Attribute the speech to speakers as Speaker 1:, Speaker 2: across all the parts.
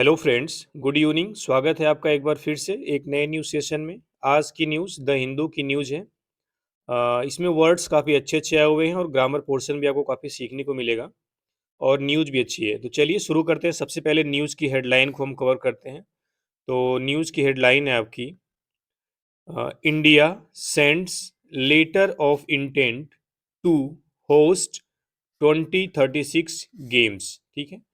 Speaker 1: Hello friends, good evening. स्वागत है आपका एक बार फिर से एक नए न्यूज़ सेशन में। आज की न्यूज़ द हिंदू की न्यूज़ है। इसमें वर्ड्स काफ़ी अच्छे-अच्छे आए हुए हैं और ग्रामर पोर्शन भी आपको काफ़ी सीखने को मिलेगा और न्यूज़ भी अच्छी है। तो चलिए शुरू करते हैं। सबसे पहले न्यूज़ की हेडलाइन को हम कवर करते हैं। तो न्यूज़ की हेडलाइन है आपकी India sends letter of intent to host 2036 games. ठीक है?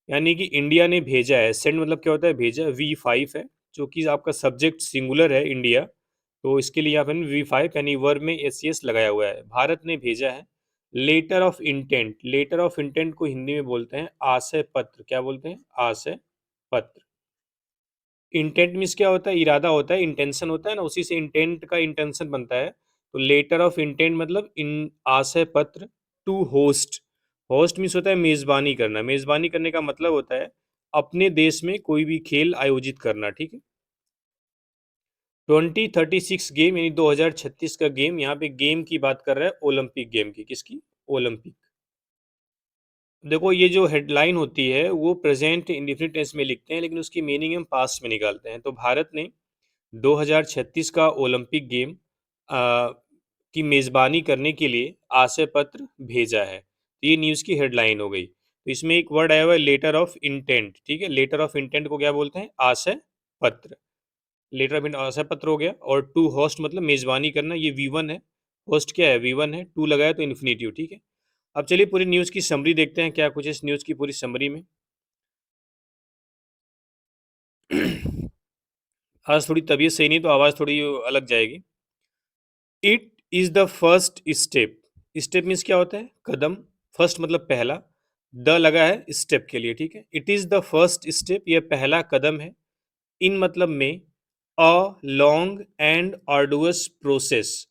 Speaker 1: यानी कि इंडिया ने भेजा है। सेंड मतलब क्या होता है? भेजा। V5 है जो कि आपका सब्जेक्ट सिंगुलर है इंडिया, तो इसके लिए यहाँ पे V5 यानी वर्ब में एस लगाया हुआ है। भारत ने भेजा है letter of intent. Letter of intent को हिंदी में बोलते हैं आशय पत्र। क्या बोलते हैं? आशय पत्र। इंटेंट मीन्स क्या होता है? इरादा होता है, इंटेंशन होता है ना, उसी से इंटेंट का इंटेंशन बनता है। तो लेटर ऑफ इंटेंट मतलब इन आशय पत्र टू होस्ट। होस्ट मीन्स होता है मेजबानी करना। मेजबानी करने का मतलब होता है अपने देश में कोई भी खेल आयोजित करना। ठीक है? 2036 गेम यानी 2036 का गेम। यहाँ पे गेम की बात कर रहा है, ओलंपिक गेम की। किसकी? ओलंपिक। देखो, ये जो हेडलाइन होती है वो प्रेजेंट इंडेफिनिट टेंस में लिखते हैं, लेकिन उसकी मीनिंग हम पास्ट में निकालते हैं। तो भारत ने 2036 का ओलंपिक गेम की मेज़बानी करने के लिए आशय पत्र भेजा है। तो ये न्यूज़ की हेडलाइन हो गई। तो इसमें एक वर्ड आया हुआ है लेटर ऑफ इंटेंट। ठीक है? लेटर ऑफ इंटेंट को क्या बोलते हैं? आशय पत्र। लेटर ऑफ इंटेंट आशय पत्र हो गया। और टू होस्ट मतलब मेज़बानी करना, ये V1 है। होस्ट क्या है? V1 है। टू लगाया तो इन्फिनेटिव। ठीक है? अब चलिए पूरी न्यूज़ की समरी देखते हैं, क्या कुछ इस न्यूज़ की पूरी समरी में। आज थोड़ी तबीयत सही नहीं, तो आवाज़ थोड़ी अलग जाएगी। It is the first step. Step means क्या होता है? कदम। फर्स्ट मतलब पहला। द लगा है स्टेप के लिए। ठीक है? It is the first step, यह पहला कदम है। इन मतलब में अ लॉन्ग एंड आर्डुअस प्रोसेस।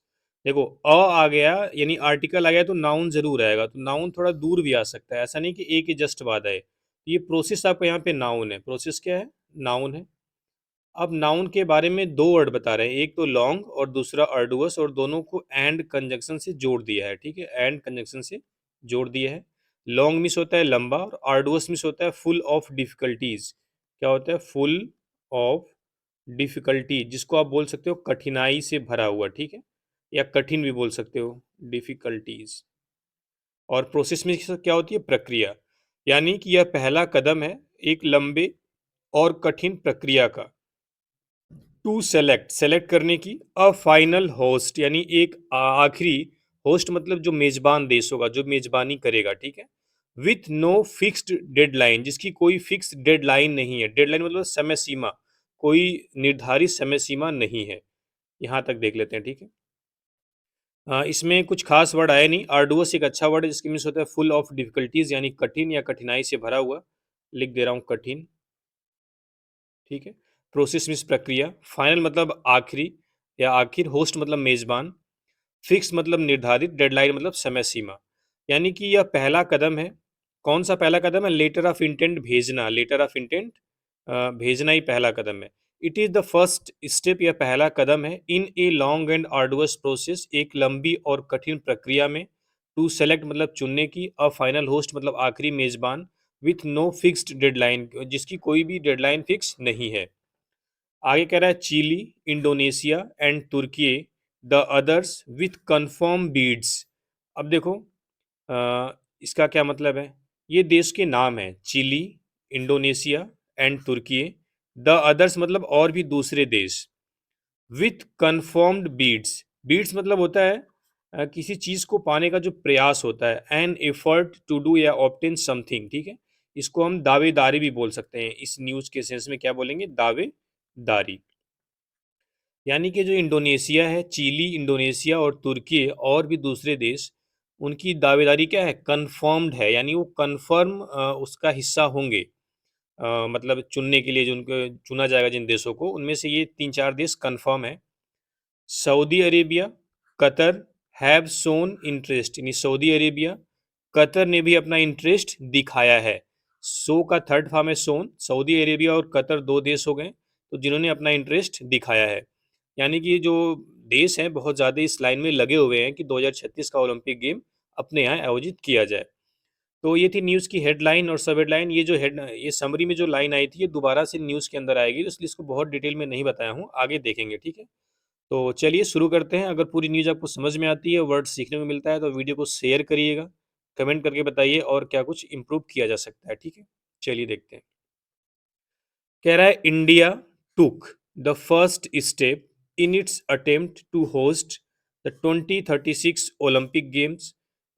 Speaker 1: देखो, आ गया यानी आर्टिकल आ गया तो नाउन जरूर आएगा। तो नाउन थोड़ा दूर भी आ सकता है, ऐसा नहीं कि एक ही जस्ट बाद आए। ये प्रोसेस आपका यहाँ पे नाउन है। प्रोसेस क्या है? नाउन है। अब नाउन के बारे में दो वर्ड बता रहे हैं, एक तो लॉन्ग और दूसरा अर्डुअस, और दोनों को एंड कंजंक्शन से जोड़ दिया है। ठीक है? एंड कंजंक्शन से जोड़ दिया है। लॉन्ग मिस होता है लंबा, और अर्डुअस मिस होता है फुल ऑफ डिफिकल्टीज। क्या होता है? फुल ऑफ डिफिकल्टी, जिसको आप बोल सकते हो कठिनाई से भरा हुआ। ठीक है? या कठिन भी बोल सकते हो, डिफिकल्टीज। और प्रोसेस में क्या होती है? प्रक्रिया। यानी कि यह पहला कदम है एक लंबे और कठिन प्रक्रिया का। टू सेलेक्ट, सेलेक्ट करने की। अ फाइनल होस्ट यानी एक आखिरी। होस्ट मतलब जो मेजबान देश होगा, जो मेजबानी करेगा। ठीक है? विथ नो फिक्स्ड डेडलाइन, जिसकी कोई फिक्स डेडलाइन नहीं है। डेडलाइन मतलब समय सीमा, कोई निर्धारित समय सीमा नहीं है। यहाँ तक देख लेते हैं। ठीक है? इसमें कुछ खास वर्ड आया नहीं। आर्डुअस एक अच्छा वर्ड है जिसके मीन्स होता है फुल ऑफ डिफिकल्टीज, यानी कठिन या कठिनाई से भरा हुआ। लिख दे रहा हूँ कठिन। ठीक है? प्रोसेस मीन्स प्रक्रिया। फाइनल मतलब आखिरी या आखिर। होस्ट मतलब मेजबान। फिक्स मतलब निर्धारित। डेडलाइन मतलब समय सीमा। यानी कि यह पहला कदम है। कौन सा पहला कदम है? लेटर ऑफ इंटेंट भेजना। लेटर ऑफ इंटेंट भेजना ही पहला कदम है। It is the first step, यह पहला कदम है। In a long and arduous process, एक लंबी और कठिन प्रक्रिया में। टू सेलेक्ट मतलब चुनने की। अ फाइनल होस्ट मतलब आखिरी मेजबान। विथ नो फिक्स्ड डेडलाइन, जिसकी कोई भी डेडलाइन फिक्स नहीं है। आगे कह रहा है Chile, Indonesia and Turkey the others with confirm bids. अब देखो, इसका क्या मतलब है? ये देश के नाम है, Chile, Indonesia and Turkey. The others मतलब और भी दूसरे देश। With confirmed beads. बीड्स मतलब होता है किसी चीज को पाने का जो प्रयास होता है। एन एफर्ट टू डू या ऑब्टेन समथिंग। ठीक है? इसको हम दावेदारी भी बोल सकते हैं। इस न्यूज के सेंस में क्या बोलेंगे? दावेदारी। यानी कि जो इंडोनेशिया है, चिली, इंडोनेशिया और तुर्की और भी दूसरे देश, उनकी दावेदारी क्या है? कन्फर्म्ड है, यानी वो कन्फर्म उसका हिस्सा होंगे। मतलब चुनने के लिए जो उनको चुना जाएगा जिन देशों को, उनमें से ये तीन चार देश कन्फर्म है। Saudi Arabia, Qatar have shown interest, यानी सऊदी अरेबिया, कतर ने भी अपना इंटरेस्ट दिखाया है। शो का थर्ड फॉर्म है शोन। सऊदी अरेबिया और कतर दो देश हो गए तो जिन्होंने अपना इंटरेस्ट दिखाया है। यानी कि जो देश हैं बहुत ज़्यादा इस लाइन में लगे हुए हैं कि 2036 का ओलंपिक गेम अपने यहाँ आयोजित किया जाए। तो ये थी न्यूज़ की हेडलाइन और सब हेडलाइन। ये समरी में जो लाइन आई थी ये दोबारा से न्यूज़ के अंदर आएगी, तो इसलिए इसको बहुत डिटेल में नहीं बताया हूँ, आगे देखेंगे, ठीक है। तो चलिए शुरू करते हैं। अगर पूरी न्यूज़ आपको समझ में आती है, वर्ड सीखने को मिलता है, तो वीडियो को शेयर करिएगा, कमेंट करके बताइए और क्या कुछ इम्प्रूव किया जा सकता है, ठीक है। चलिए देखते हैं। कह रहा है India took the first step in its attempt to host the 2036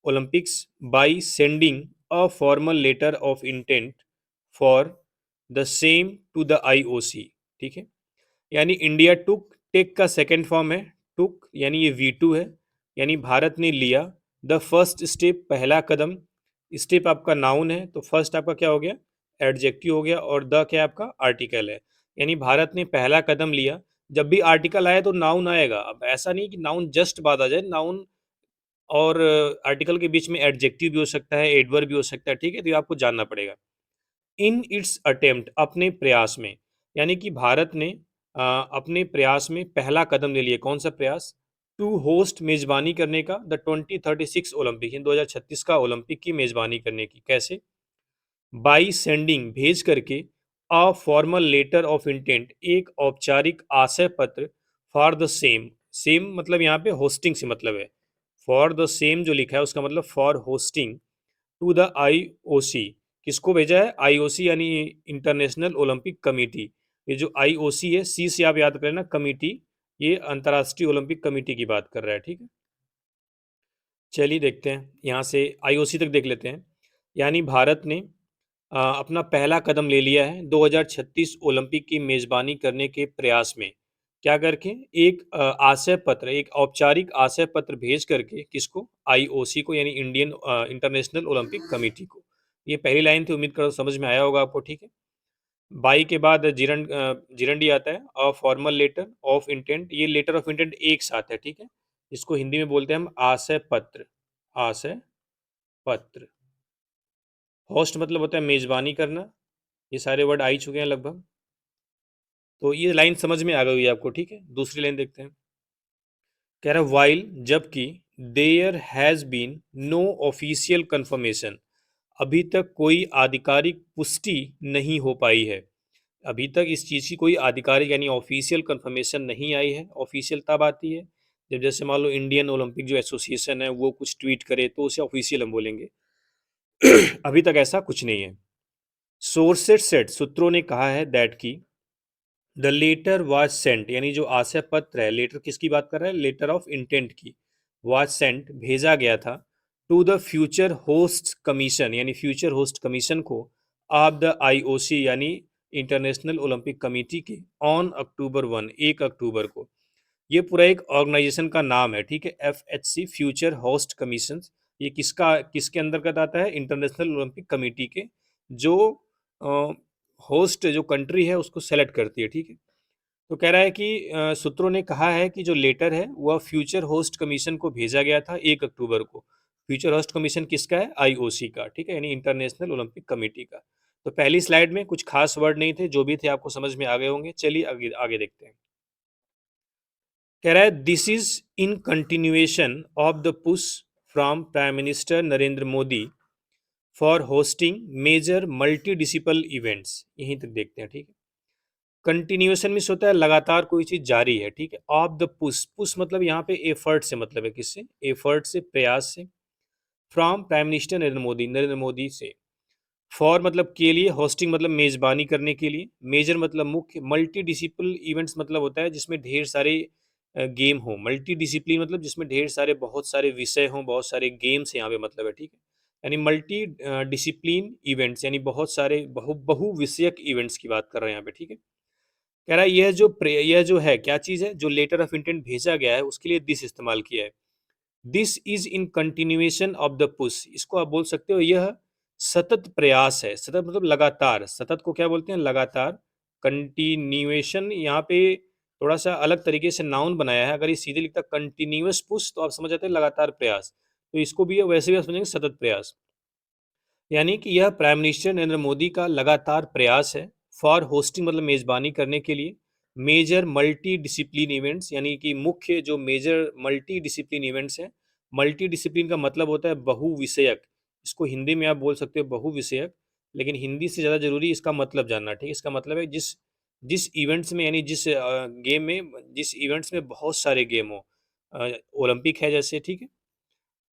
Speaker 1: Olympics by sending a formal letter of intent for the same to the IOC, ठीक है। यानी इंडिया टुक, टेक का सेकेंड फॉर्म है टुक, यानी ये V2 है, यानी भारत ने लिया। द फर्स्ट स्टेप, पहला कदम। स्टेप आपका नाउन है, तो फर्स्ट आपका क्या हो गया, एडजेक्टिव हो गया, और द क्या आपका आर्टिकल है, यानी भारत ने पहला कदम लिया। जब भी आर्टिकल आए तो नाउन आएगा। अब ऐसा नहीं कि नाउन जस्ट बाद आ जाए, नाउन और आर्टिकल के बीच में एडजेक्टिव भी हो सकता है, एडवर्ब भी हो सकता है, ठीक है। तो ये आपको जानना पड़ेगा। इन इट्स अटेम्प्ट, अपने प्रयास में, यानी कि भारत ने अपने प्रयास में पहला कदम ले लिया। कौन सा प्रयास, टू होस्ट, मेजबानी करने का, द 2036 ओलंपिक, इन 2036 का ओलंपिक की मेजबानी करने की। कैसे, बाई सेंडिंग, भेज करके, a formal letter of intent, एक औपचारिक आशय पत्र, फॉर द सेम, सेम मतलब यहाँ पे होस्टिंग से मतलब है, फॉर द सेम जो लिखा है उसका मतलब for hosting, to the IOC, किसको भेजा है, आईओसी यानी इंटरनेशनल ओलंपिक कमेटी। ये जो आईओसी है, सी से आप याद करें ना, कमेटी, ये अंतर्राष्ट्रीय ओलंपिक कमेटी की बात कर रहा है, ठीक है। चलिए देखते हैं, यहाँ से आईओसी तक देख लेते हैं। यानी भारत ने अपना पहला कदम ले लिया है 2036 ओलंपिक की मेजबानी करने के प्रयास में। क्या करके, एक आशय पत्र, एक औपचारिक आशय पत्र भेज करके, किसको, आईओसी को, यानी इंडियन इंटरनेशनल ओलंपिक कमेटी को। ये पहली लाइन थी, उम्मीद करो समझ में आया होगा आपको, ठीक है। बाई के बाद जिरंडी आता है, a formal letter of intent, ये लेटर ऑफ इंटेंट एक साथ है, ठीक है। इसको हिंदी में बोलते हैं हम आशय पत्र, आशय पत्र। होस्ट मतलब होता है मेजबानी करना। ये सारे वर्ड आ ही चुके हैं लगभग, तो ये लाइन समझ में आ गई है आपको, ठीक है। दूसरी लाइन देखते हैं। कह रहा है वाइल, जबकि, there has been no official confirmation, अभी तक कोई आधिकारिक पुष्टि नहीं हो पाई है। अभी तक इस चीज़ की कोई आधिकारिक यानी ऑफिशियल कंफर्मेशन नहीं आई है। ऑफिशियल तब आती है जब, जैसे मान लो इंडियन ओलंपिक जो एसोसिएशन है वो कुछ ट्वीट करे तो उसे ऑफिशियल हम बोलेंगे। अभी तक ऐसा कुछ नहीं है। सोर्सेट सेट, सूत्रों ने कहा है, दैट की द लेटर वाज सेंट, यानी जो आशय पत्र है, लेटर किसकी बात कर रहा है, लेटर ऑफ इंटेंट की, वाज सेंट, भेजा गया था, to the future host commission, यानी फ्यूचर होस्ट कमीशन को, ऑफ द आईओसी, यानी इंटरनेशनल ओलंपिक कमेटी के, ऑन अक्टूबर 1, 1 अक्टूबर को। ये पूरा एक ऑर्गेनाइजेशन का नाम है, ठीक है, FHC, फ्यूचर होस्ट कमीशन। ये किसके अंतर्गत आता है, इंटरनेशनल ओलंपिक कमेटी के, जो होस्ट जो कंट्री है उसको सेलेक्ट करती है, ठीक है। तो कह रहा है कि सूत्रों ने कहा है कि जो लेटर है वह फ्यूचर होस्ट कमीशन को भेजा गया था 1 अक्टूबर को। फ्यूचर होस्ट कमीशन किसका है, आईओसी का, ठीक है, यानी इंटरनेशनल ओलंपिक कमेटी का। तो पहली स्लाइड में कुछ खास वर्ड नहीं थे, जो भी थे आपको समझ में आ गए होंगे। चलिए आगे आगे देखते हैं। कह रहा है this is in continuation of the push from prime minister Narendra Modi for hosting major multi discipline events. यहीं तक देखते हैं, ठीक है। कंटिन्यूएशन मीन्स होता है लगातार कोई चीज जारी है, ठीक है। ऑफ द पुश, पुश मतलब यहाँ पे एफर्ट से मतलब है, किससे, एफर्ट से, प्रयास से। From prime minister Narendra Modi, Narendra Modi से। फॉर मतलब के लिए, होस्टिंग मतलब मेजबानी करने के लिए, मेजर मतलब मुख्य, मल्टी डिसिपल इवेंट्स मतलब होता है जिसमें ढेर सारे गेम हो। मल्टी डिसिप्लिन मतलब जिसमें ढेर सारे, बहुत सारे विषय हों, बहुत सारे गेम्स यहाँ पे मतलब है, ठीक है। यानी मल्टी डिसिप्लिन इवेंट्स, यानी बहुत सारे बहु विषयक इवेंट्स की बात कर रहे हैं यहाँ पे, ठीक है। कह रहा है यह जो है क्या चीज़ है, जो लेटर ऑफ इंटेंट भेजा गया है उसके लिए दिस इस्तेमाल किया है। This is in continuation of the push, इसको आप बोल सकते हो यह सतत प्रयास है। सतत मतलब लगातार, सतत को क्या बोलते हैं, लगातार। कंटिन्यूएशन यहाँ पे थोड़ा सा अलग तरीके से नाउन बनाया है। अगर ये सीधे लिखता कंटिन्यूअस पुश तो आप समझ जाते हैं लगातार प्रयास, तो इसको भी वैसे भी आप समझेंगे सतत प्रयास। यानी कि यह प्राइम मिनिस्टर नरेंद्र मोदी का लगातार प्रयास है, फॉर होस्टिंग मतलब मेजबानी करने के लिए, मेजर मल्टी डिसिप्लिन इवेंट्स, यानी कि मुख्य जो मेजर मल्टी डिसिप्लिन इवेंट्स हैं। मल्टी डिसिप्लिन का मतलब होता है बहु विषयक, इसको हिंदी में आप बोल सकते हो बहुविषयक, लेकिन हिंदी से ज़्यादा ज़रूरी इसका मतलब जानना, ठीक है? इसका मतलब है जिस जिस इवेंट्स में यानी गेम में जिस इवेंट्स में बहुत सारे गेम हो, ओलंपिक है जैसे, ठीक है?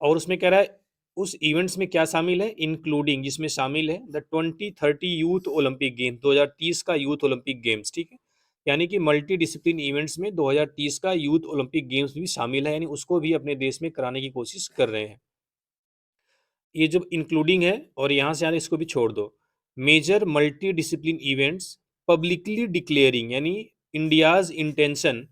Speaker 1: और उसमें कह रहा है उस इवेंट्स में क्या शामिल है, इंक्लूडिंग जिसमें शामिल है द 2030 यूथ ओलंपिक गेम, 2030 का यूथ ओलंपिक गेम्स, ठीक है? यानी कि मल्टी डिसिप्लिन इवेंट्स में 2030 का यूथ ओलंपिक गेम्स भी शामिल है, यानी उसको भी अपने देश में कराने की कोशिश कर रहे हैं। ये जो इंक्लूडिंग है और यहाँ से आने इसको भी छोड़ दो। Major multi discipline events publicly declaring, यानी India's intention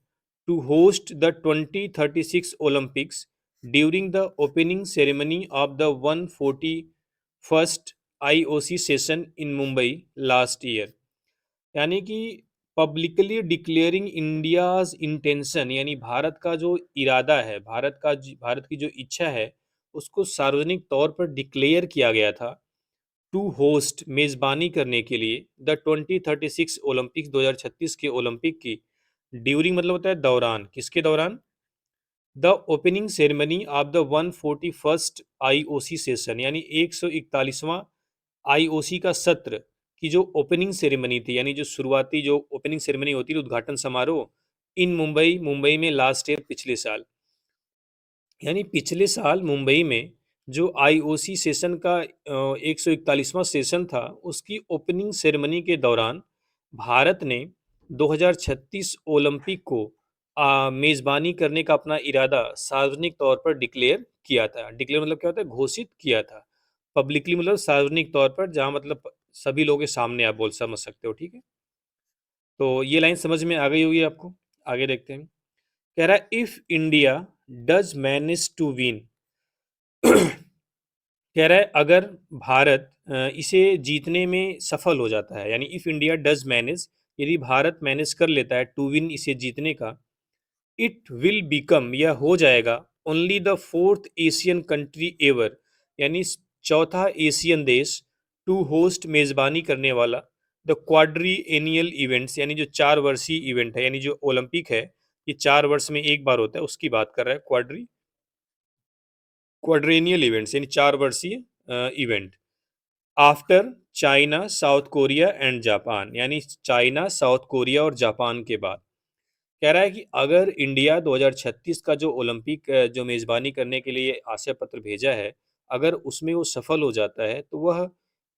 Speaker 1: to host the 2036 Olympics during the opening ceremony of the 141st IOC session in Mumbai last year. यानी कि पब्लिकली डिक्लेयरिंग इंडियाज इंटेंशन, यानी भारत का जो इरादा है, भारत की जो इच्छा है, उसको सार्वजनिक तौर पर डिक्लेयर किया गया था टू होस्ट, मेजबानी करने के लिए द 2036 ओलंपिक्स, 2036 के ओलंपिक की। ड्यूरिंग मतलब होता है दौरान, किसके दौरान? The opening ceremony of the 141st IOC session, यानी 141वां आईओसी का सत्र की जो ओपनिंग सेरेमनी थी, यानी जो शुरुआती जो ओपनिंग सेरेमनी होती है, उद्घाटन समारोह, इन मुंबई मुंबई में लास्ट ईयर, पिछले साल, यानी पिछले साल मुंबई में जो आईओसी सेशन का 141वां सेशन था, उसकी ओपनिंग सेरेमनी के दौरान भारत ने 2036 ओलंपिक को मेज़बानी करने का अपना इरादा सार्वजनिक तौर पर डिक्लेयर किया था। डिक्लेयर मतलब क्या होता है? घोषित किया था। पब्लिकली मतलब सार्वजनिक तौर पर, जहाँ मतलब सभी लोगों के सामने आप बोल समझ सकते हो, ठीक है? तो ये लाइन समझ में आ गई होगी आपको। आगे देखते हैं। कह रहा है if India does manage to win, कह रहा है अगर भारत इसे जीतने में सफल हो जाता है, यानी इफ इंडिया डज मैनेज, यदि भारत मैनेज कर लेता है टू विन, इसे जीतने का, इट विल बिकम, यह हो जाएगा, only the fourth Asian country ever, यानी चौथा एशियन देश टू होस्ट, मेजबानी करने वाला द क्वाड्री एनियल इवेंट्स, यानी जो 4 वर्षीय इवेंट है, यानी जो ओलंपिक है, ये 4 वर्ष में एक बार होता है, उसकी बात कर रहा है। क्वाड्रेनियल इवेंट्स यानी 4 वर्षीय event, after China, south Korea and Japan, यानी चाइना, साउथ कोरिया और जापान के बाद। कह रहा है कि अगर इंडिया 2036 का जो ओलंपिक जो मेज़बानी करने के लिए आशय पत्र भेजा है, अगर उसमें वो सफल हो जाता है, तो वह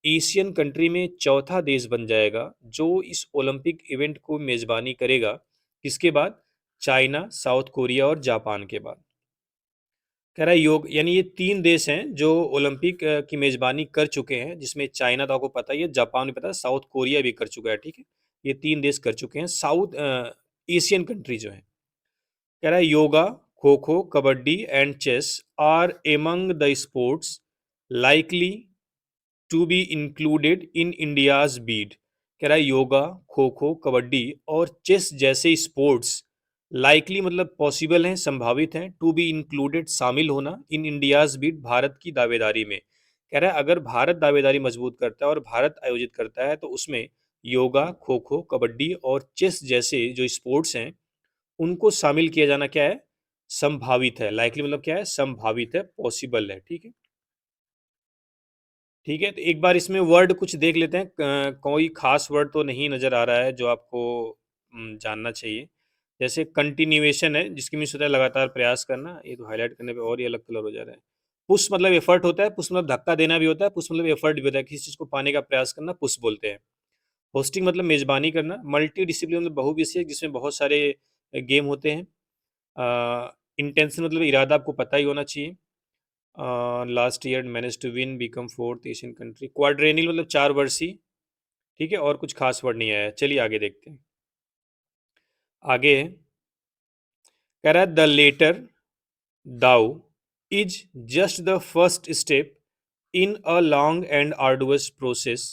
Speaker 1: एशियन कंट्री में चौथा देश बन जाएगा जो इस ओलंपिक इवेंट को मेज़बानी करेगा। किसके बाद? चाइना, साउथ कोरिया और जापान के बाद। कह रहा है योग, यानी ये 3 देश हैं जो ओलंपिक की मेज़बानी कर चुके हैं, जिसमें चाइना तो आपको पता ही है, जापान भी पता है, साउथ कोरिया भी कर चुका है, ठीक है? ये 3 देश कर चुके हैं, एशियन कंट्री जो है। कह रहा है yoga, kho-kho, kabaddi and chess are among the sports likely to be included in India's bid. कह रहा है योगा, खो-खो, कबड्डी और चेस जैसे स्पोर्ट्स लाइकली मतलब पॉसिबल हैं, संभावित हैं, टू बी इंक्लूडेड शामिल होना, इन इंडियाज बीड भारत की दावेदारी में। कह रहा है अगर भारत दावेदारी मजबूत करता है और भारत आयोजित करता है, तो उसमें योगा, खो-खो, कबड्डी और चेस जैसे जो स्पोर्ट्स हैं, उनको शामिल किया जाना क्या है? संभावित है। लाइकली मतलब क्या है? संभावित है, पॉसिबल है, ठीक है? ठीक है, तो एक बार इसमें वर्ड कुछ देख लेते हैं। कोई खास वर्ड तो नहीं नज़र आ रहा है जो आपको जानना चाहिए। जैसे कंटिन्यूएशन है, जिसकी मीन्स होता है लगातार प्रयास करना। ये तो हाइलाइट करने पे और ही अलग कलर हो जा रहा है। पुश मतलब एफर्ट होता है, पुश मतलब धक्का देना भी होता है, पुश मतलब एफर्ट भी होता है। किसी चीज़ को पाने का प्रयास करना पुश बोलते हैं। होस्टिंग मतलब मेज़बानी करना। मल्टी डिसिप्लिन मतलब बहुविषयक, जिसमें बहुत सारे गेम होते हैं। इंटेंशन मतलब इरादा, आपको पता ही होना चाहिए। Last year manage to win become fourth Asian country. Quadrennial मतलब 4 वर्षीय, ठीक है? और कुछ खास वर्ड नहीं आया। चलिए आगे देखते हैं। आगे है, कह रहा है the letter though is just the first step in a long and arduous process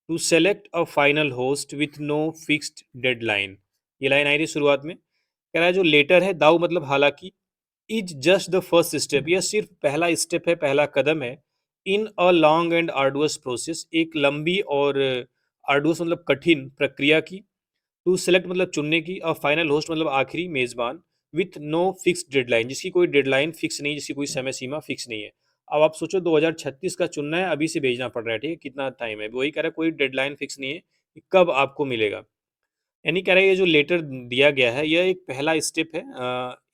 Speaker 1: to select a final host with no fixed deadline. ये लाइन आई थी शुरुआत में। कह रहा है जो लेटर है, दाऊ मतलब हालांकि, is just the first step, यह सिर्फ पहला स्टेप है, पहला कदम है। In a long and arduous process, एक लंबी और आर्डुअस मतलब कठिन प्रक्रिया की। टू सेलेक्ट मतलब चुनने की, और फाइनल होस्ट मतलब आखिरी मेजबान, विथ नो फिक्स डेडलाइन, जिसकी कोई डेडलाइन फिक्स नहीं, जिसकी कोई समय सीमा फिक्स नहीं है। अब आप सोचो 2036 का चुनना है, अभी से भेजना पड़ रहा है, ठीक है? कितना टाइम है? वही कह रहा है कोई डेडलाइन फिक्स नहीं है कि कब आपको मिलेगा। यानी कह रहा है ये जो लेटर दिया गया है, यह एक पहला स्टेप है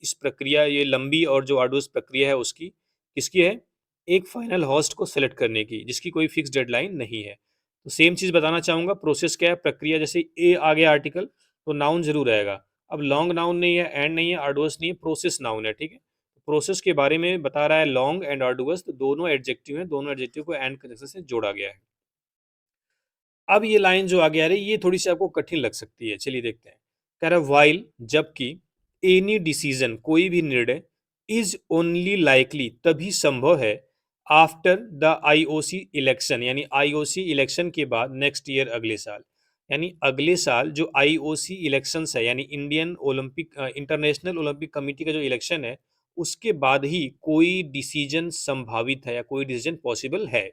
Speaker 1: इस प्रक्रिया, ये लंबी और जो आर्डुअस प्रक्रिया है उसकी। किसकी है? एक फाइनल होस्ट को सेलेक्ट करने की, जिसकी कोई फिक्स डेडलाइन नहीं है। तो सेम चीज़ बताना चाहूँगा, प्रोसेस क्या है, प्रक्रिया। जैसे ए आ गया आर्टिकल, तो नाउन ज़रूर आएगा। अब लॉन्ग नाउन नहीं है, एंड नहीं है, आर्डुअस नहीं है, प्रोसेस नाउन है, ठीक है? प्रोसेस के बारे में बता रहा है लॉन्ग एंड आर्डुअस, तो दोनों एडजेक्टिव हैं, दोनों एडजेक्टिव को एंड कंजंक्शन से जोड़ा गया है। अब ये लाइन जो आगे आ रही है, ये थोड़ी-सी आपको कठिन लग सकती है। चलिए देखते हैं। कह रहा है व्हाइल, जबकि एनी डिसीजन, कोई भी निर्णय, इज़ ओनली लाइकली, तभी संभव है, आफ्टर द आईओसी इलेक्शन, यानी आईओसी इलेक्शन के बाद, नेक्स्ट ईयर, अगले साल। यानी अगले साल जो आईओसी इलेक्शंस है, यानी इंटरनेशनल ओलंपिक कमिटी का जो इलेक्शन है, उसके बाद ही कोई डिसीजन संभावित है या कोई डिसीजन पॉसिबल है।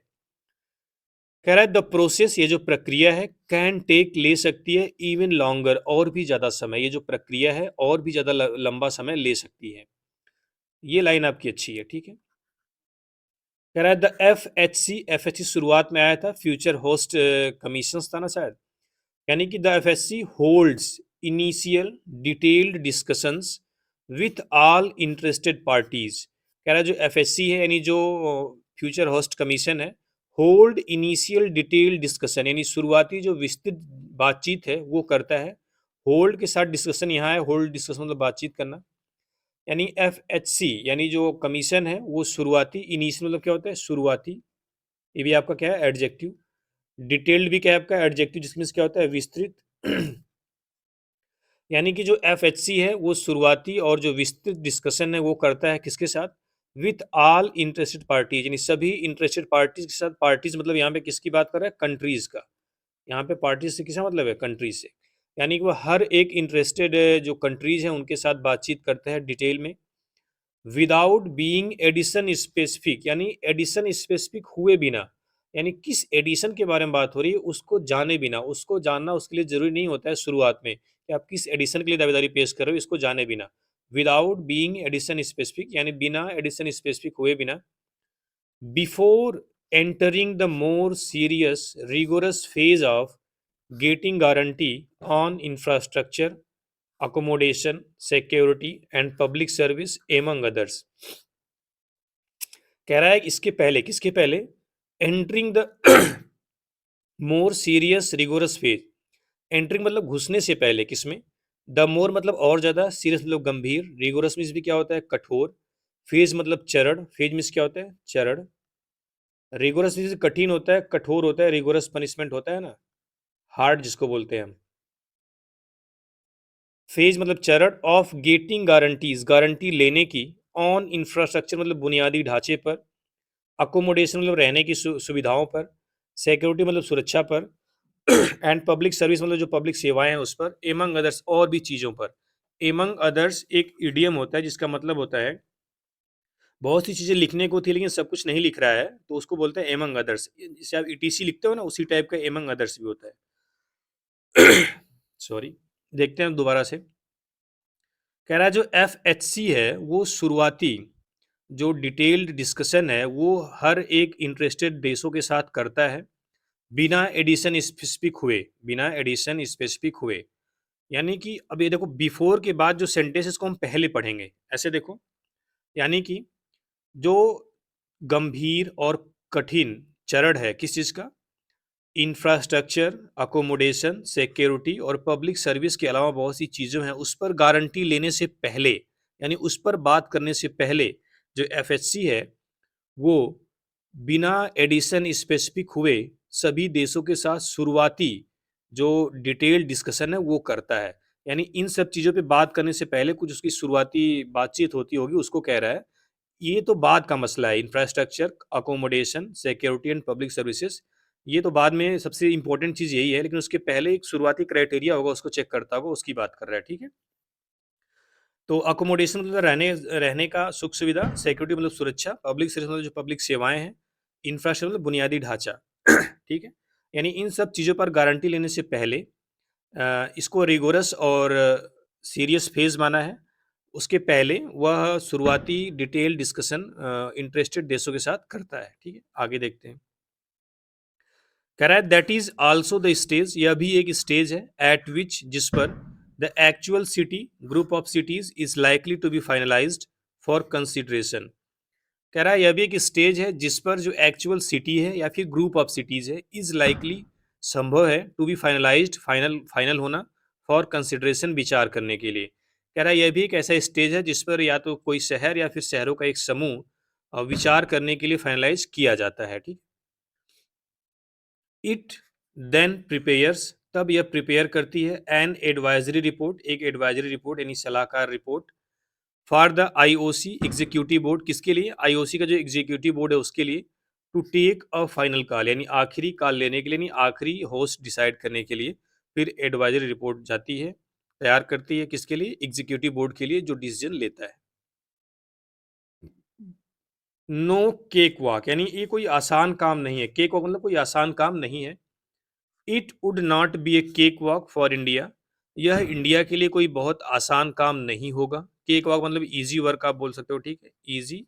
Speaker 1: कह रहा है द प्रोसेस, ये जो प्रक्रिया है, कैन टेक, ले सकती है, इवन लॉन्गर, और भी ज्यादा समय, ये जो प्रक्रिया है और भी ज्यादा लंबा समय ले सकती है। ये लाइन आपकी अच्छी है, ठीक है। कह रहा है द एफ एच सी शुरुआत में आया था, फ्यूचर होस्ट कमीशन था ना शायद। यानी कि the F holds initial detailed discussions with all interested parties. कह रहा है जो एफएससी है, यानी जो फ्यूचर होस्ट कमीशन है, होल्ड इनिशियल डिटेल्ड डिस्कशन, यानी शुरुआती जो विस्तृत बातचीत है वो करता है। होल्ड के साथ डिस्कशन यहाँ है, होल्ड डिस्कशन मतलब बातचीत करना। यानी एफएचसी यानी जो कमीशन है वो शुरुआती, इनिशियल मतलब क्या होता है? शुरुआती। ये भी आपका क्या है? एडजेक्टिव। डिटेल्ड भी क्या है आपका? एडजेक्टिव, जिसमें क्या होता है? विस्तृत। यानी कि जो एफएचसी है वो शुरुआती और जो विस्तृत डिस्कशन है वो करता है किसके साथ? विथ ऑल इंटरेस्टेड पार्टीज, यानी सभी इंटरेस्टेड पार्टीज के साथ। पार्टीज मतलब यहाँ पे किसकी बात कर रहा है? कंट्रीज का। यहाँ पे पार्टीज से किसका मतलब है? कंट्रीज से। यानी कि वो हर एक इंटरेस्टेड जो कंट्रीज हैं उनके साथ बातचीत करते हैं डिटेल में, विदाउट बीइंग एडिशन स्पेसिफिक, यानी एडिशन स्पेसिफिक हुए बिना। यानी किस एडिशन के बारे में बात हो रही है उसको जाने बिना। उसको जानना उसके लिए जरूरी नहीं होता है शुरुआत में कि आप किस एडिशन के लिए दावेदारी पेश कर रहे हो, इसको जाने बिना। विदाउट बीइंग एडिशन स्पेसिफिक, यानी बिना एडिशन स्पेसिफिक हुए बिना। Before entering the more serious rigorous phase of getting guarantee on infrastructure, accommodation, security and public service among others। कह रहा है इसके पहले, किसके पहले? Entering the more serious rigorous phase. Entering मतलब घुसने से पहले, किसमें? द मोर मतलब और ज्यादा, सीरियस मतलब गंभीर, रिगोरस मीन्स भी क्या होता है? कठोर। फेज मतलब चरण, फेज मीन्स क्या होता है? चरण। रिगोरस मीन्स कठिन होता है, कठोर होता है, रिगोरस पनिशमेंट होता है ना, हार्ड जिसको बोलते हैं हम। फेज मतलब चरण, ऑफ गेटिंग गारंटीज, गारंटी लेने की, ऑन इंफ्रास्ट्रक्चर मतलब बुनियादी ढांचे पर, अकोमोडेशन मतलब रहने की सुविधाओं पर, सिक्योरिटी मतलब सुरक्षा पर, एंड पब्लिक सर्विस मतलब जो पब्लिक सेवाएं हैं उस पर, एमंग अदर्स और भी चीज़ों पर। एमंग अदर्स एक इडियम होता है जिसका मतलब होता है बहुत सी चीज़ें लिखने को थी लेकिन सब कुछ नहीं लिख रहा है, तो उसको बोलते हैं एमंग अदर्स। जिसे आप ईटीसी लिखते हो ना, उसी टाइप का एमंग अदर्स भी होता है। सॉरी, देखते हैं दोबारा से। कह रहा है जो एफएचसी है वो शुरुआती जो डिटेल्ड डिस्कशन है वो हर एक इंटरेस्टेड देशों के साथ करता है, बिना एडिशन स्पेसिफिक हुए, बिना एडिशन स्पेसिफिक हुए। यानी कि अब ये देखो, बिफोर के बाद जो सेंटेंस इसको हम पहले पढ़ेंगे, ऐसे देखो। यानी कि जो गंभीर और कठिन चरण है किस चीज़ का? इंफ्रास्ट्रक्चर, अकोमोडेशन, सिक्योरिटी और पब्लिक सर्विस के अलावा बहुत सी चीज़ें हैं, उस पर गारंटी लेने से पहले, यानी उस पर बात करने से पहले, जो एफएचसी है वो बिना एडिशन स्पेसिफिक हुए सभी देशों के साथ शुरुआती जो डिटेल डिस्कशन है वो करता है। यानी इन सब चीज़ों पे बात करने से पहले कुछ उसकी शुरुआती बातचीत होती होगी, उसको कह रहा है। ये तो बाद का मसला है, infrastructure, accommodation, security and public services, ये तो बाद में सबसे इंपॉर्टेंट चीज़ यही है, लेकिन उसके पहले एक शुरुआती क्राइटेरिया होगा, उसको चेक करता होगा, उसकी बात कर रहा है, ठीक है। तो अकोमोडेशन मतलब रहने रहने का सुख सुविधा, सिक्योरिटी मतलब सुरक्षा, पब्लिक सर्विस मतलब जो पब्लिक सेवाएं हैं, इंफ्रास्ट्रक्चर मतलब बुनियादी ढांचा। ठीक है। यानी इन सब चीज़ों पर गारंटी लेने से पहले इसको रिगोरस और सीरियस फेज माना है। उसके पहले वह शुरुआती डिटेल डिस्कशन इंटरेस्टेड देशों के साथ करता है। ठीक है, आगे देखते हैं। कह रहा है that is also the stage, यह भी एक स्टेज है एट विच, जिस पर the actual city group of cities is likely to be finalised for consideration. कह रहा है यह भी एक स्टेज है जिस पर जो एक्चुअल सिटी है या फिर ग्रुप ऑफ सिटीज है इज लाइकली, संभव है, to be finalised, final final होना, फॉर कंसिडरेशन, विचार करने के लिए। कह रहा है यह भी एक ऐसा स्टेज है जिस पर या तो कोई शहर या फिर शहरों का एक समूह विचार करने के लिए फाइनलाइज किया जाता है। ठीक, इट देन प्रिपेयर्स, तब यह प्रिपेयर करती है एन एडवाइजरी रिपोर्ट, एक एडवाइजरी रिपोर्ट यानी सलाहकार report, for the IOC executive board, किसके लिए, आईओसी का जो एग्जीक्यूटिव बोर्ड है उसके लिए, to take a final call, यानी आखिरी कॉल लेने के लिए, यानी आखिरी होस्ट डिसाइड करने के लिए फिर एडवाइजरी रिपोर्ट जाती है, तैयार करती है, किसके लिए, एग्जीक्यूटिव बोर्ड के लिए जो डिसीजन लेता है। नो केक वॉक, यानी ये कोई आसान काम नहीं है, केक वॉक मतलब कोई आसान काम नहीं है। It would not be A cake walk for India, यह इंडिया के लिए कोई बहुत आसान काम नहीं होगा। केक वॉक मतलब इजी वर्क आप बोल सकते हो। ठीक है, easy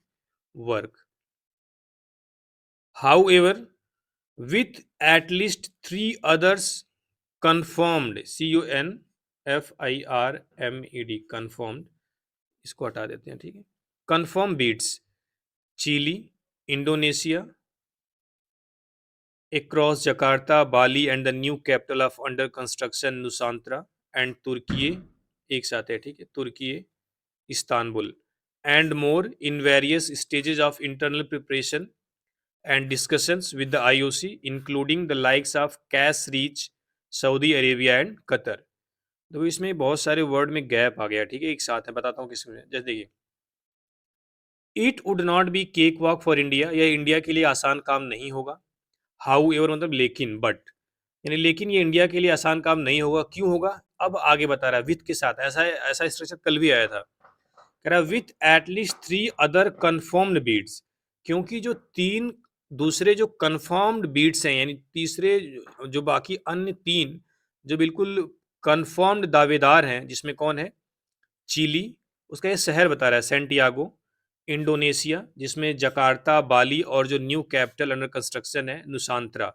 Speaker 1: work. How ever, with at least 3 others confirmed, CONFIRMED, confirmed, इसको हटा देते हैं। ठीक है, confirm bids, Chile, Indonesia, across Jakarta, Bali and the new capital of under construction Nusantara and Turkey, एक साथ है। ठीक है, तुर्की, Istanbul, and more in various stages of internal preparation and discussions with the IOC including the likes of Cash Reach, Saudi Arabia and Qatar. तो इसमें बहुत सारे word में गैप आ गया। ठीक है, एक साथ है, बताता हूँ किसमें। जैसे देखिए, it would not be cake walk for India, यह इंडिया के लिए आसान काम नहीं होगा। हाउ एवर मतलब लेकिन, बट, यानी लेकिन ये इंडिया के लिए आसान काम नहीं होगा। क्यों होगा, अब आगे बता रहा है, विथ के साथ, ऐसा ऐसा स्ट्रक्चर कल भी आया था। कह रहा है with at least 3 other confirmed beads, क्योंकि जो 3 दूसरे जो कन्फर्म्ड बीड्स हैं, यानी तीसरे जो बाकी अन्य 3 जो बिल्कुल कन्फर्म्ड दावेदार हैं, जिसमें कौन है, चिली, उसका ये शहर बता रहा है सेंटियागो, इंडोनेशिया जिसमें जकार्ता, बाली और जो न्यू कैपिटल अंडर कंस्ट्रक्शन है नुसांत्रा,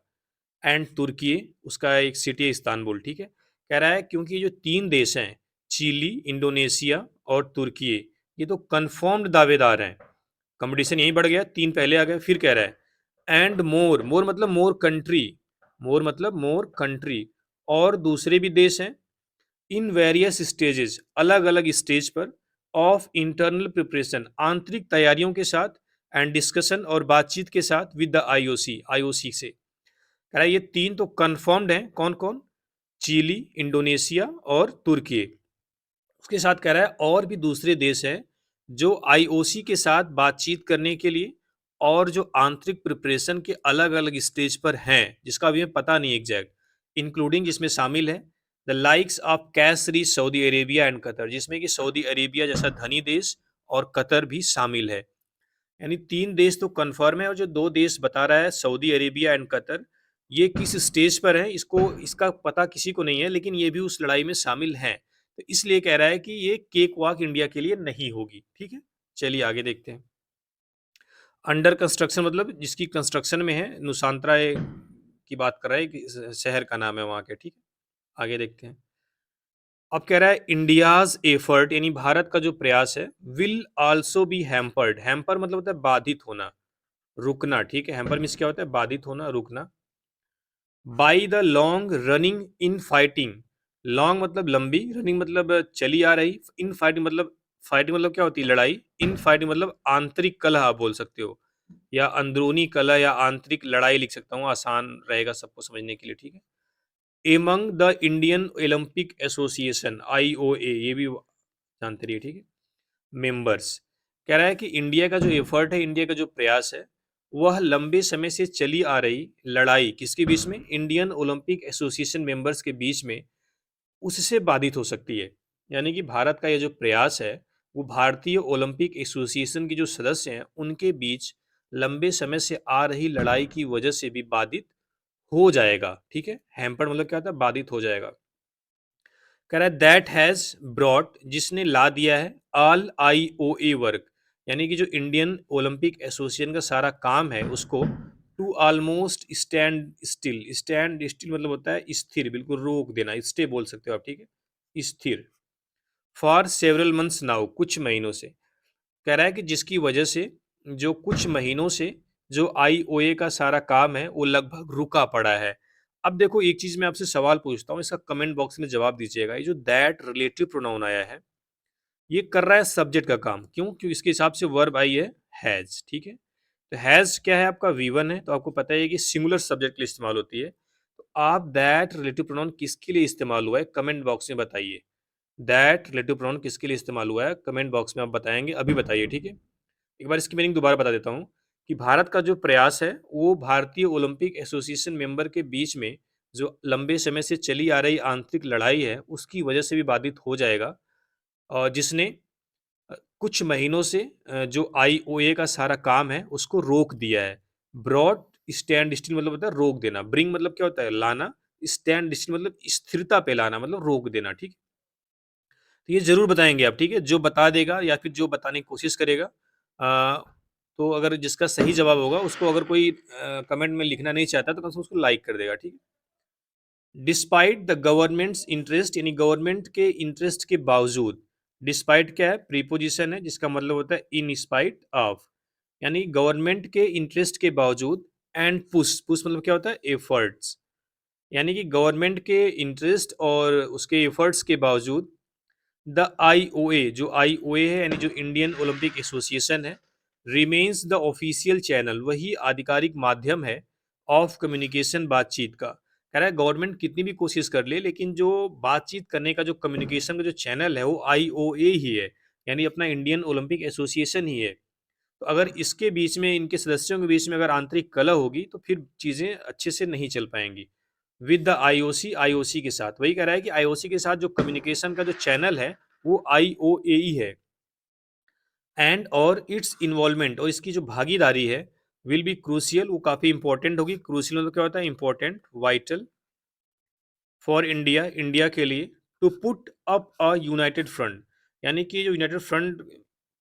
Speaker 1: एंड तुर्की, उसका एक सिटी है इस्तांबुल। ठीक है, कह रहा है क्योंकि जो 3 देश हैं, चिली, इंडोनेशिया और तुर्की, ये तो कन्फर्म्ड दावेदार हैं, कंपटीशन यहीं बढ़ गया, 3 पहले आ गए। फिर कह रहा है एंड मोर, मोर मतलब मोर कंट्री, मोर मतलब मोर कंट्री, और दूसरे भी देश हैं, इन वेरियस स्टेजेस, अलग अलग स्टेज पर, ऑफ इंटरनल प्रिपरेशन, आंतरिक तैयारियों के साथ, एंड डिस्कशन और बातचीत के साथ, विद द आईओसी, आईओसी से। कह रहा है ये 3 तो कंफर्म्ड हैं, कौन कौन, चिली, इंडोनेशिया और तुर्की। उसके साथ कह रहा है और भी दूसरे देश हैं जो आईओसी के साथ बातचीत करने के लिए और जो आंतरिक प्रिपरेशन के अलग अलग स्टेज पर हैं, जिसका अभी हमें पता नहीं एग्जैक्ट, इंक्लूडिंग जिसमें शामिल है the likes of Kesari, Saudi Arabia and Qatar, जिसमें कि सऊदी अरेबिया जैसा धनी देश और कतर भी शामिल है। यानी 3 देश तो कंफर्म है, और जो 2 देश बता रहा है सऊदी अरेबिया एंड कतर, ये किस स्टेज पर है इसको, इसका पता किसी को नहीं है, लेकिन ये भी उस लड़ाई में शामिल हैं। तो इसलिए कह रहा है कि ये केक वॉक इंडिया के लिए नहीं होगी। ठीक है, चलिए आगे देखते हैं। अंडर कंस्ट्रक्शन मतलब जिसकी कंस्ट्रक्शन में है, नुसांत्रा की बात कर रहा है कि शहर का नाम है वहां के। ठीक है, आगे देखते हैं। अब कह रहा है इंडियाज एफर्ट, यानी भारत का जो प्रयास है, will also be hampered, hamper मतलब होता है बाधित होना, रुकना। ठीक है, हैम्पर मीन्स क्या होता है, बाधित होना, रुकना, by the long running in fighting, long मतलब लंबी, रनिंग मतलब चली आ रही, इन फाइटिंग मतलब, फाइटिंग मतलब क्या होती है, लड़ाई, इन फाइटिंग मतलब आंतरिक कलह आप बोल सकते हो, या अंदरूनी कलह या आंतरिक लड़ाई लिख सकता हूँ, आसान रहेगा सबको समझने के लिए। ठीक है, among the Indian Olympic association, IOA, ये भी जानते रहिए। ठीक है, मेंबर्स, कह रहा है कि इंडिया का जो एफर्ट है, इंडिया का जो प्रयास है, वह लंबे समय से चली आ रही लड़ाई किसके बीच में, इंडियन ओलंपिक एसोसिएशन मेंबर्स के बीच में, उससे बाधित हो सकती है। यानी कि भारत का यह जो प्रयास है, वो भारतीय ओलंपिक एसोसिएशन के जो सदस्य हैं उनके बीच लंबे समय से आ रही लड़ाई की वजह से भी बाधित हो जाएगा। ठीक है, हैम्पर्ड मतलब क्या होता है, बाधित हो जाएगा। कह रहा है दैट हैज ब्रॉट, जिसने ला दिया है, ऑल IOA वर्क, यानी कि जो इंडियन ओलंपिक एसोसिएशन का सारा काम है उसको, टू ऑलमोस्ट स्टैंड स्टिल मतलब होता है स्थिर, बिल्कुल रोक देना, स्टे बोल सकते हो आप, ठीक है, स्थिर, फॉर सेवरल मंथ्स नाउ, कुछ महीनों से। कह रहा है कि जिसकी वजह से जो कुछ महीनों से जो IOA का सारा काम है वो लगभग रुका पड़ा है। अब देखो एक चीज मैं आपसे सवाल पूछता हूँ, इसका कमेंट बॉक्स में जवाब दीजिएगा। ये जो दैट रिलेटिव प्रोनाउन आया है, ये कर रहा है सब्जेक्ट का काम, क्यों? क्योंकि इसके हिसाब से वर्ब आई है हैज, ठीक है। तो हैज क्या है आपका, V1 है, तो आपको पता है कि सिंगुलर सब्जेक्ट के लिए इस्तेमाल होती है। तो आप दैट रिलेटिव प्रोनाउन किसके लिए इस्तेमाल हुआ है कमेंट बॉक्स में बताइए। दैट रिलेटिव प्रोनाउन किसके लिए इस्तेमाल हुआ है कमेंट बॉक्स में आप बताएंगे, अभी बताइए, ठीक है। एक बार इसकी मीनिंग दोबारा बता देता हूँ कि भारत का जो प्रयास है वो भारतीय ओलंपिक एसोसिएशन मेंबर के बीच में जो लंबे समय से चली आ रही आंतरिक लड़ाई है उसकी वजह से भी बाधित हो जाएगा, और जिसने कुछ महीनों से जो IOA का सारा काम है उसको रोक दिया है। ब्रॉड स्टैंड स्टिल मतलब होता है रोक देना, ब्रिंग मतलब क्या होता है लाना, स्टैंड स्टिल मतलब स्थिरता पे लाना, मतलब रोक देना, ठीक है। तो ये ज़रूर बताएँगे आप, ठीक है? जो बता देगा या फिर जो बताने की कोशिश करेगा, तो अगर जिसका सही जवाब होगा उसको अगर कोई कमेंट में लिखना नहीं चाहता तो कम से कम उसको लाइक कर देगा, ठीक है? डिस्पाइट द गवर्नमेंट्स इंटरेस्ट, यानी गवर्नमेंट के इंटरेस्ट के बावजूद, डिस्पाइट क्या है? प्रीपोजिशन है जिसका मतलब होता है इन स्पाइट ऑफ, यानी गवर्नमेंट के इंटरेस्ट के बावजूद, एंड पुश, पुश मतलब क्या होता है? एफर्ट्स, यानी कि गवर्नमेंट के इंटरेस्ट और उसके एफर्ट्स के बावजूद द IOA, जो IOA है यानी जो इंडियन ओलंपिक एसोसिएशन है, रिमेन्स द ऑफिशियल चैनल, वही आधिकारिक माध्यम है ऑफ कम्युनिकेशन, बातचीत का। कह रहा है गवर्नमेंट कितनी भी कोशिश कर ले लेकिन जो बातचीत करने का जो कम्युनिकेशन का जो चैनल है वो IOA ही है, यानी अपना इंडियन ओलंपिक एसोसिएशन ही है। तो अगर इसके बीच में, इनके सदस्यों के बीच में अगर आंतरिक कलह होगी तो फिर चीज़ें अच्छे से नहीं चल पाएंगी। विद द IOC के साथ, वही कह रहा है कि IOC के साथ जो कम्युनिकेशन का जो चैनल है वो IOA ही है। एंड और इट्स इन्वॉल्वमेंट, और इसकी जो भागीदारी है, विल बी क्रूशियल, वो काफ़ी इंपॉर्टेंट होगी। क्रूशियल मतलब क्या होता है? Important, vital, for India, India के लिए, to put up a united front, यानी कि जो यूनाइटेड फ्रंट,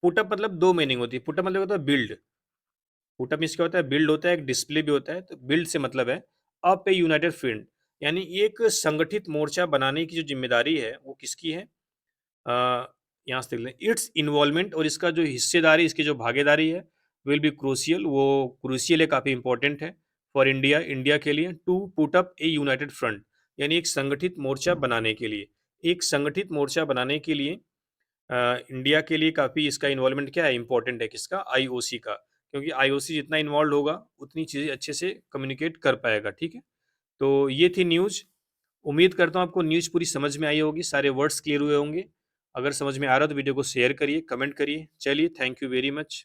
Speaker 1: पुट अप मतलब दो मीनिंग होती है। पुट अप मतलब होता है बिल्ड, पुटअप मीन्स क्या होता है? बिल्ड होता है, एक डिस्प्ले भी होता है। तो बिल्ड से मतलब है अप ए यूनाइटेड फ्रंट, यानी एक संगठित मोर्चा बनाने की जो जिम्मेदारी है वो किसकी है? अ, यहाँ से देख लें, इट्स इन्वॉल्वमेंट, और इसका जो हिस्सेदारी, इसकी जो भागीदारी है, विल बी क्रूशियल, वो क्रूशियल है, काफ़ी इंपॉर्टेंट है। फॉर इंडिया, इंडिया के लिए, to put up a united front, यानी एक संगठित मोर्चा बनाने के लिए, एक संगठित मोर्चा बनाने के लिए इंडिया के लिए काफ़ी इसका इन्वॉल्वमेंट क्या है? इंपॉर्टेंट है, किसका? IOC का, क्योंकि IOC जितना इन्वॉल्व होगा उतनी चीज़ें अच्छे से कम्युनिकेट कर पाएगा, ठीक है। तो ये थी न्यूज़। उम्मीद करता हूँ आपको न्यूज़ पूरी समझ में आई होगी, सारे वर्ड्स क्लियर हुए होंगे। अगर समझ में आ रहा है तो वीडियो को शेयर करिए, कमेंट करिए। चलिए, थैंक यू वेरी मच।